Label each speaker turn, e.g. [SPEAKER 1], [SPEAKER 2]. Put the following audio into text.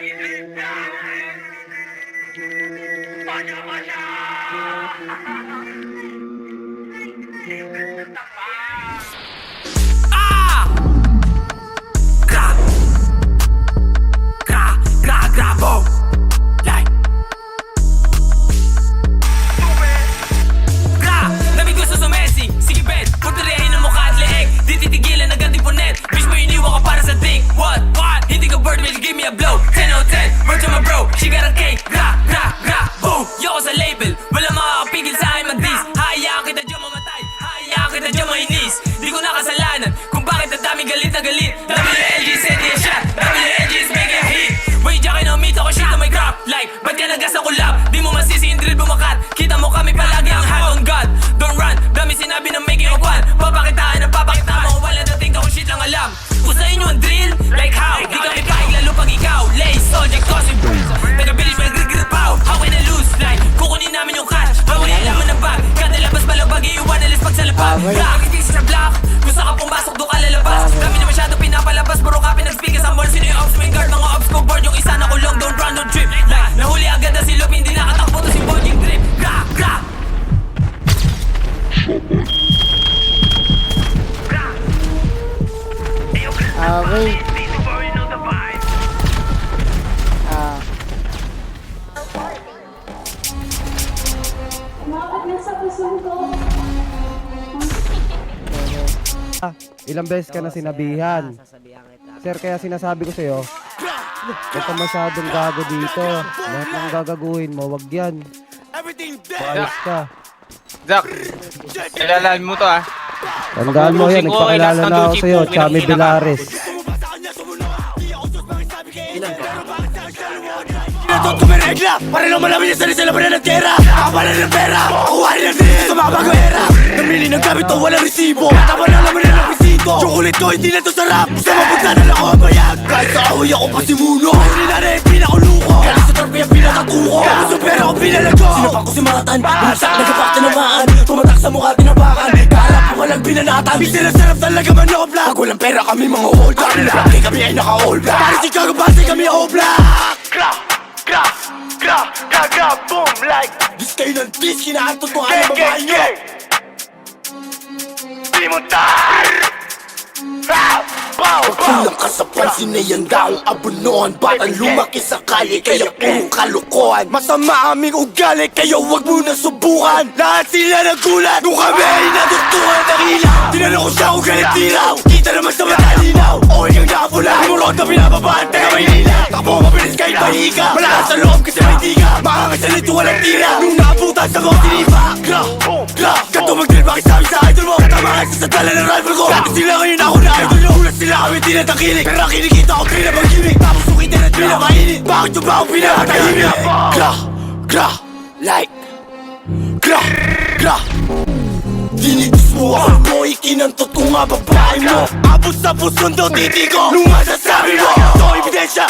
[SPEAKER 1] Boom! Like Nami gusto sa Messi, sige bet, puturihin ang mukha at leeg. Di titigilan agad iponet, bitch mo iniwan ka para sa dick. What? Hindi ka bird, bitch, give me a blow. 10 out 10, word to my bro, she got a cake. Boom! Yoko sa label, wala makakapigil sa akin mag-diss. Hayaan kita dyan mamatay, hayaan kita dyan mainis. Di ko nakasalanan kung bakit ang daming galit na galit. WLG send me a shot, WLG is making a hit. Wait, dyan kayo na-meet ako, shit na may crap. Like, ba't ka nagas na collab? Di mo masisi yung drill bumakat. Kita mo kami palagi ang hand on God. Don't run, dami sinabi ng making of one. Papakitaan mo, wala dating ka kung shit lang alam. Usahin nyo ang drill, like how? Di kami paig lalo pag ikaw. Lace, subject, costing boots. Taga-bilis pa nag-grip pow. How can I lose? Like, kukunin namin yung cash. Bawal ilaman ng bag. Kada labas balabag, iiwan alis pag sa lapag. Rock, sa block. Kung saan ka pumasok, doon ka lalabas. Dami na masyado pinapalabas. Puro ka pinag-speaker sa mall. Sino yung ops, main guard, mga ops ko board. Yung isa na kulong, don't run, don't trip. Like, nahuli agad na si Lup. Hindi nakatakbo to si Bojing Drip. Gra.
[SPEAKER 2] Okay.
[SPEAKER 3] Ilang beses ka na sinabihan. Sir, kaya sinasabi ko sa'yo, huwag ka masyadong gago dito. Lahat ng gagaguhin mo, wag yan. Ayos ka.
[SPEAKER 4] Zach, kilalain mo to ah.
[SPEAKER 3] Tandaan mo yan, nagpakilala na ako sa'yo, Chami Villares.
[SPEAKER 5] Pinatot ko may regla para lang malaman niya sarili sa laban ng tera. Akapalan ng pera, kuhanin ng din sa mga bagong era. Namili ng gamit to, walang resibo. Tama na laman na ng presito. Chocolate ko, hindi na to sarap. Sa mapunta na lang ako ang bayag. Kahit sa ahoy ako pasimuno. Huli na rin, pinakuluko. Galing sa torpe ang pinakatuko. Galing sa pera ko pinalago. Sinapang ko si Matan, bumagsak, nagapak tinamaan. Tumatak sa mukha, tinabakan. Kaharap ko walang binanatan. Di sila sarap talaga manobla. Pag walang pera kami mga hold up. Kaya kami ay naka-all black. Para si Kagabase kami all black. Boom, like dis kayo ng dis, kinaantot mo ang babae nyo. Di mo tar! Pagkulang ka sa pansin na yan daong abunuan. Batang lumaki sa kalye, kaya puro kalokohan. Masama aming ugali, kaya wag mo na subukan. Lahat sila nagulat, nung kami ay natutuhan ng ilaw. Tinanong ko siya kung galit tiraw, kita naman sa matalinaw. Oy, yung nakapula, lumulot na pinababaan, taga Maynila. Takbo mabilis kahit mahiga, malakas sa loob kasi may tiga. Makakasalit yung walang tira, nung naabutan sa mga tinipa. Ganto mag-drill, makisabi sa idol mo. Katama sa dala ng rifle ko. Dati sila ngayon ako na idol nyo. Ulas sila kami tinatakilik, pero kinikita ko pinag mag-gimmick. Tapos sukitin at pinamainit, bakit yung ba akong pinakatahimik? Like Dinitis mo ako mo, ikinantot ko nga babae mo. Abos sa puso, titigo nung masasabi mo. Ito ebidensya.